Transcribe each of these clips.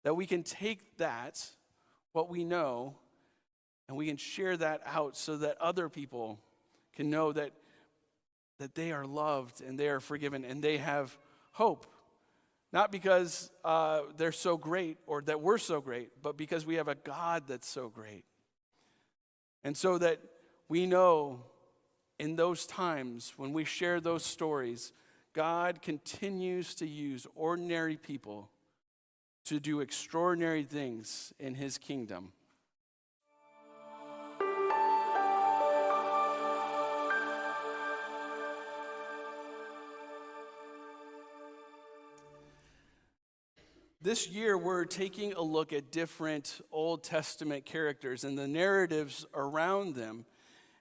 that we can take that, what we know, and we can share that out so that other people can know that they are loved and they are forgiven and they have hope. Not because they're so great or that we're so great, but because we have a God that's so great. And so that we know in those times when we share those stories, God continues to use ordinary people to do extraordinary things in his kingdom. This year, we're taking a look at different Old Testament characters and the narratives around them.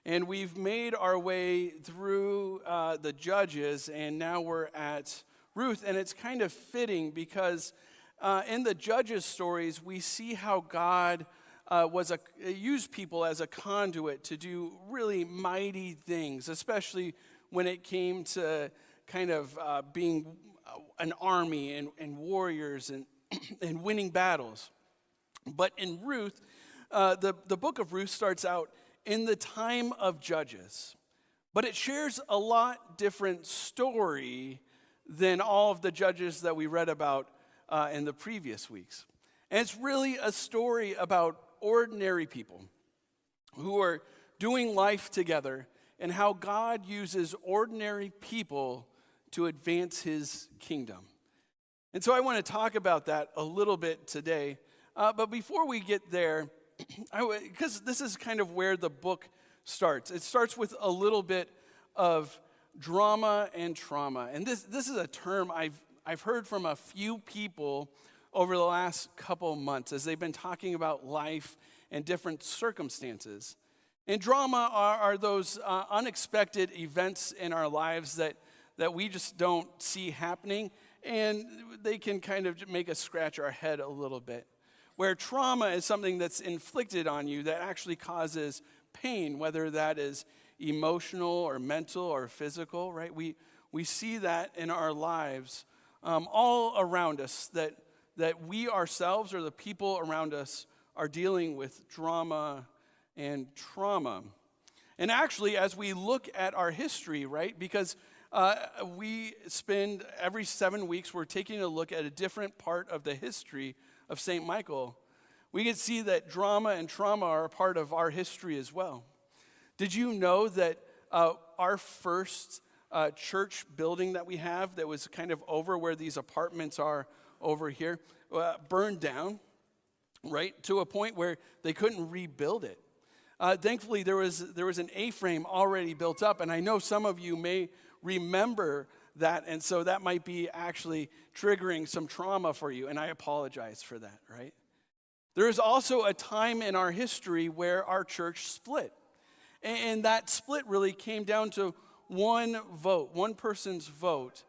And we've made our way through the Judges, and now we're at Ruth. And it's kind of fitting because in the Judges stories, we see how God used people as a conduit to do really mighty things, especially when it came to kind of being an army and warriors and winning battles. But in Ruth, the book of Ruth starts out in the time of Judges. But it shares a lot different story than all of the Judges that we read about in the previous weeks. And it's really a story about ordinary people who are doing life together and how God uses ordinary people to advance his kingdom. And so I want to talk about that a little bit today. But before we get there, because this is kind of where the book starts. It starts with a little bit of drama and trauma. And this is a term I've heard from a few people over the last couple months as they've been talking about life and different circumstances. And drama are those unexpected events in our lives that we just don't see happening, and they can kind of make us scratch our head a little bit. Where trauma is something that's inflicted on you that actually causes pain, whether that is emotional or mental or physical, right? We see that in our lives all around us, that we ourselves or the people around us are dealing with drama and trauma. And actually, as we look at our history, right, because we spend every 7 weeks, we're taking a look at a different part of the history of St. Michael, we can see that drama and trauma are a part of our history as well. Did you know that our first church building that we have that was kind of over where these apartments are over here burned down, right, to a point where they couldn't rebuild it? Thankfully, there was an A-frame already built up, and I know some of you may remember that, and so that might be actually triggering some trauma for you, and I apologize for that, right? There is also a time in our history where our church split, and that split really came down to one vote, one person's vote,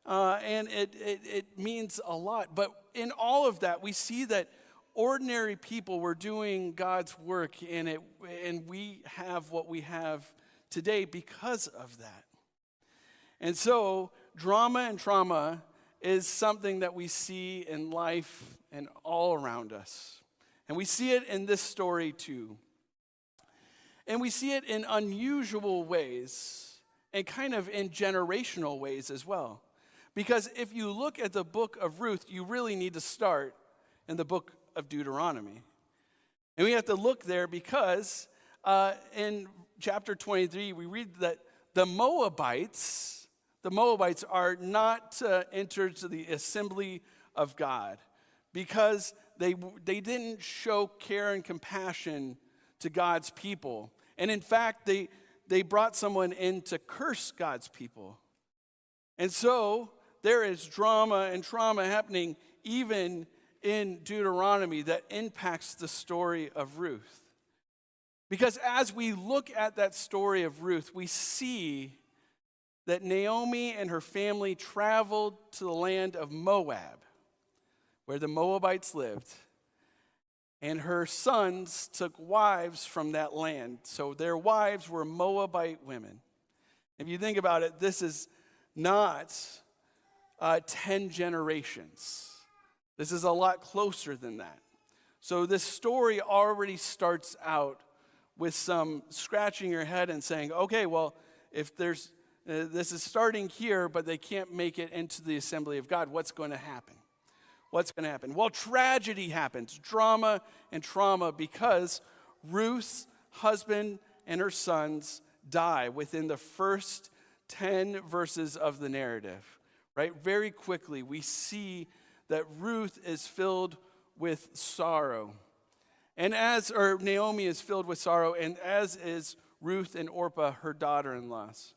and it means a lot. But in all of that, we see that ordinary people were doing God's work, and we have what we have today because of that. And so, drama and trauma is something that we see in life and all around us. And we see it in this story too. And we see it in unusual ways and kind of in generational ways as well. Because if you look at the book of Ruth, you really need to start in the book of Deuteronomy. And we have to look there because in chapter 23, we read that the Moabites are not to enter to the assembly of God because they didn't show care and compassion to God's people. And in fact, they brought someone in to curse God's people. And so there is drama and trauma happening even in Deuteronomy that impacts the story of Ruth. Because as we look at that story of Ruth, we see that Naomi and her family traveled to the land of Moab, where the Moabites lived, and her sons took wives from that land. So their wives were Moabite women. If you think about it, this is not 10 generations. This is a lot closer than that. So this story already starts out with some scratching your head and saying, okay, well, if there's this is starting here, but they can't make it into the assembly of God, what's going to happen? What's going to happen? Well, tragedy happens, drama and trauma, because Ruth's husband and her sons die within the first 10 verses of the narrative, right? Very quickly, we see that Ruth is filled with sorrow. Naomi is filled with sorrow, and as is Ruth and Orpah, her daughter-in-laws.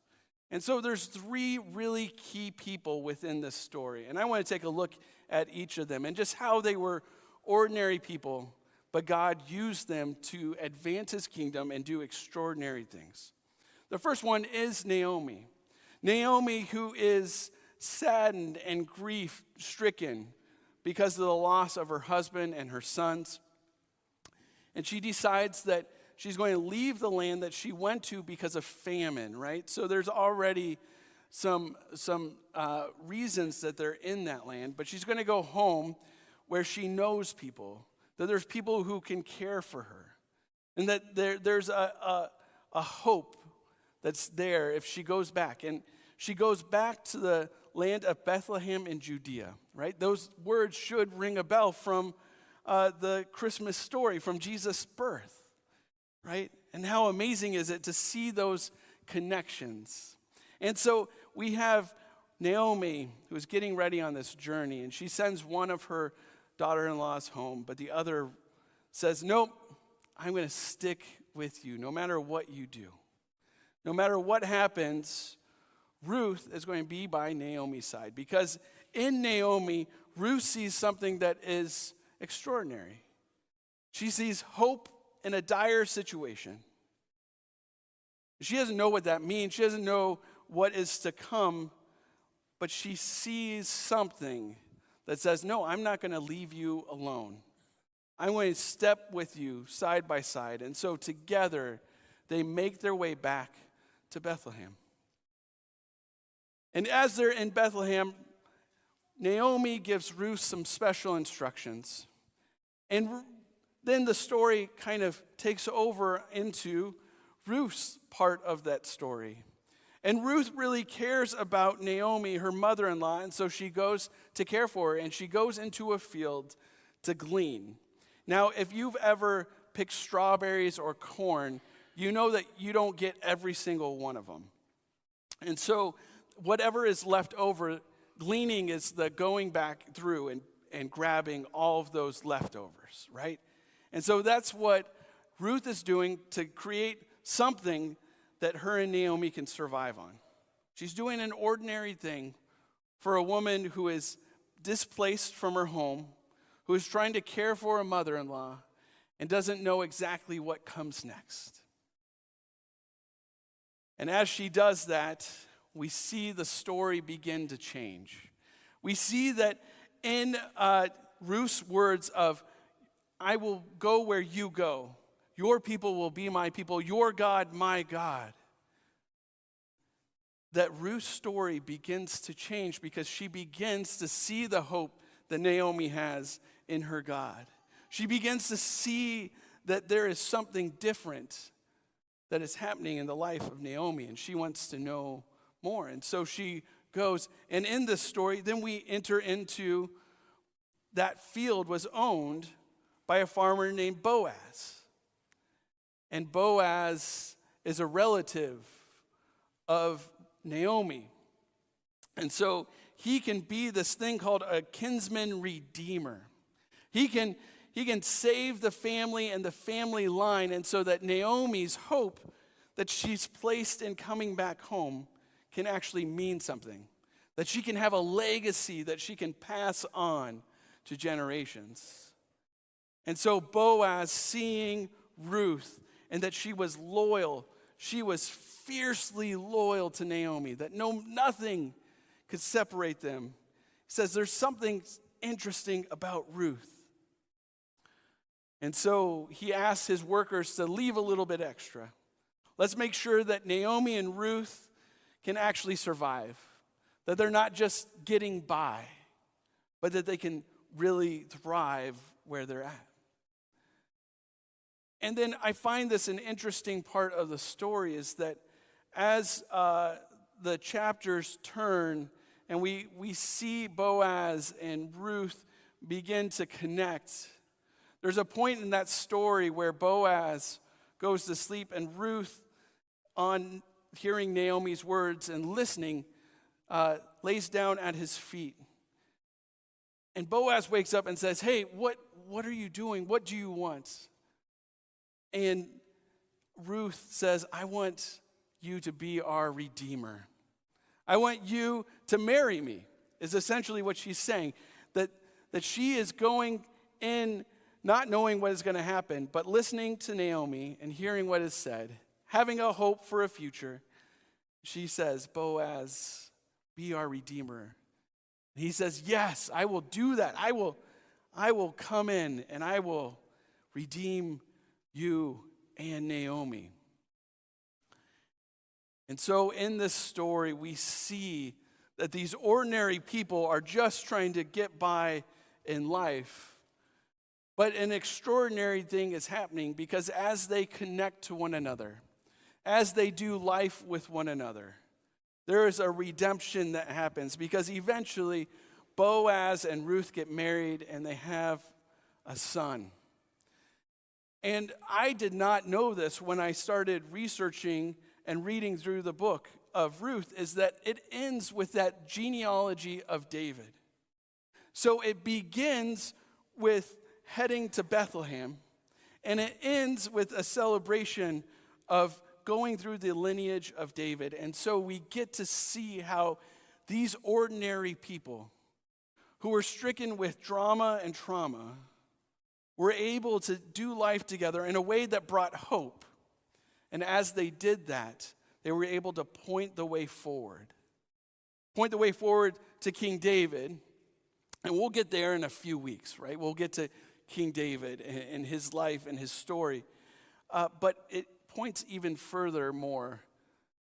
And so there's three really key people within this story. And I want to take a look at each of them and just how they were ordinary people, but God used them to advance his kingdom and do extraordinary things. The first one is Naomi. Naomi, who is saddened and grief-stricken because of the loss of her husband and her sons. And she decides that she's going to leave the land that she went to because of famine, right? So there's already some reasons that they're in that land, but she's going to go home where she knows people, that there's people who can care for her, and that there's a hope that's there if she goes back. And she goes back to the land of Bethlehem in Judea, right? Those words should ring a bell from the Christmas story, from Jesus' birth, right? And how amazing is it to see those connections? And so we have Naomi, who's getting ready on this journey, and she sends one of her daughter-in-laws home, but the other says, nope, I'm going to stick with you no matter what you do. No matter what happens, Ruth is going to be by Naomi's side, because in Naomi, Ruth sees something that is extraordinary. She sees hope in a dire situation. She doesn't know what that means. She doesn't know what is to come, but she sees something that says, no, I'm not going to leave you alone. I'm going to step with you side by side. And so together, they make their way back to Bethlehem. And as they're in Bethlehem, Naomi gives Ruth some special instructions. And then the story kind of takes over into Ruth's part of that story. And Ruth really cares about Naomi, her mother-in-law, and so she goes to care for her, and she goes into a field to glean. Now, if you've ever picked strawberries or corn, you know that you don't get every single one of them. And so whatever is left over, gleaning is the going back through and grabbing all of those leftovers, right? And so that's what Ruth is doing to create something that her and Naomi can survive on. She's doing an ordinary thing for a woman who is displaced from her home, who is trying to care for a mother-in-law, and doesn't know exactly what comes next. And as she does that, we see the story begin to change. We see that in Ruth's words of, I will go where you go. Your people will be my people. Your God, my God. That Ruth's story begins to change because she begins to see the hope that Naomi has in her God. She begins to see that there is something different that is happening in the life of Naomi, and she wants to know more. And so she goes, and in this story, then we enter into that field was owned by a farmer named Boaz. And Boaz is a relative of Naomi. And so he can be this thing called a kinsman redeemer. He can save the family and the family line, and so that Naomi's hope that she's placed in coming back home can actually mean something. That she can have a legacy that she can pass on to generations. And so Boaz, seeing Ruth, and that she was loyal, she was fiercely loyal to Naomi, that nothing could separate them. He says there's something interesting about Ruth. And so he asks his workers to leave a little bit extra. Let's make sure that Naomi and Ruth can actually survive, that they're not just getting by, but that they can really thrive where they're at. And then I find this an interesting part of the story is that as the chapters turn and we see Boaz and Ruth begin to connect, there's a point in that story where Boaz goes to sleep and Ruth, on hearing Naomi's words and listening, lays down at his feet. And Boaz wakes up and says, "Hey, what are you doing? What do you want?" And Ruth says, "I want you to be our redeemer. I want you to marry me," is essentially what she's saying. That she is going in not knowing what is going to happen, but listening to Naomi and hearing what is said, having a hope for a future. She says, "Boaz, be our redeemer." And he says, "Yes, I will do that. I will come in and I will redeem you and Naomi." And so in this story, we see that these ordinary people are just trying to get by in life. But an extraordinary thing is happening because as they connect to one another, as they do life with one another, there is a redemption that happens because eventually Boaz and Ruth get married and they have a son. And I did not know this when I started researching and reading through the book of Ruth, is that it ends with that genealogy of David. So it begins with heading to Bethlehem, and it ends with a celebration of going through the lineage of David. And so we get to see how these ordinary people who were stricken with drama and trauma were able to do life together in a way that brought hope. And as they did that, they were able to point the way forward. Point the way forward to King David. And we'll get there in a few weeks, right? We'll get to King David and his life and his story. But it points even further more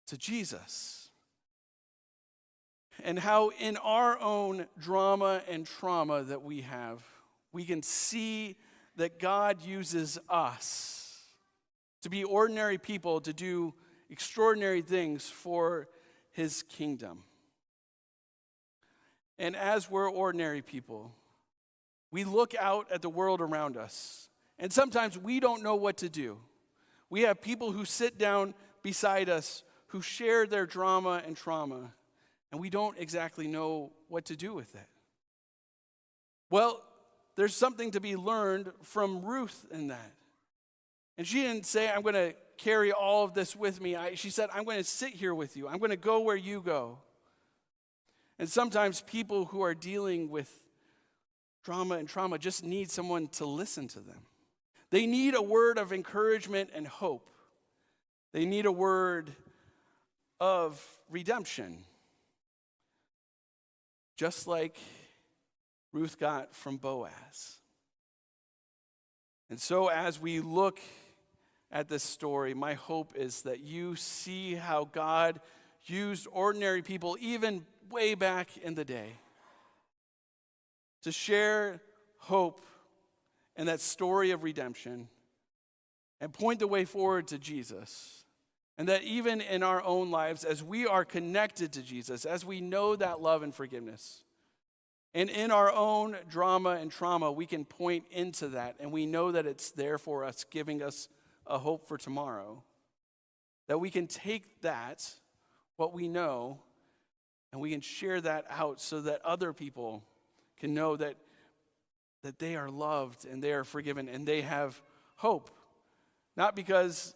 to Jesus. And how in our own drama and trauma that we have, we can see that God uses us to be ordinary people to do extraordinary things for his kingdom. And as we're ordinary people, we look out at the world around us, and sometimes we don't know what to do. We have people who sit down beside us who share their drama and trauma, and we don't exactly know what to do with it. Well, there's something to be learned from Ruth in that. And she didn't say, "I'm going to carry all of this with me." She said, "I'm going to sit here with you. I'm going to go where you go." And sometimes people who are dealing with drama and trauma just need someone to listen to them. They need a word of encouragement and hope. They need a word of redemption, just like Ruth got from Boaz. And so as we look at this story, my hope is that you see how God used ordinary people, even way back in the day, to share hope and that story of redemption and point the way forward to Jesus. And that even in our own lives, as we are connected to Jesus, as we know that love and forgiveness, and in our own drama and trauma, we can point into that, and we know that it's there for us, giving us a hope for tomorrow. That we can take that, what we know, and we can share that out so that other people can know that they are loved and they are forgiven and they have hope. Not because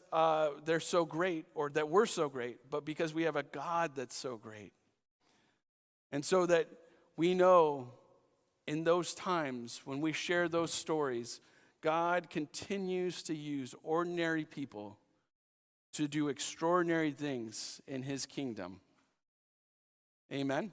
they're so great or that we're so great, but because we have a God that's so great. And so that we know in those times when we share those stories, God continues to use ordinary people to do extraordinary things in his kingdom. Amen.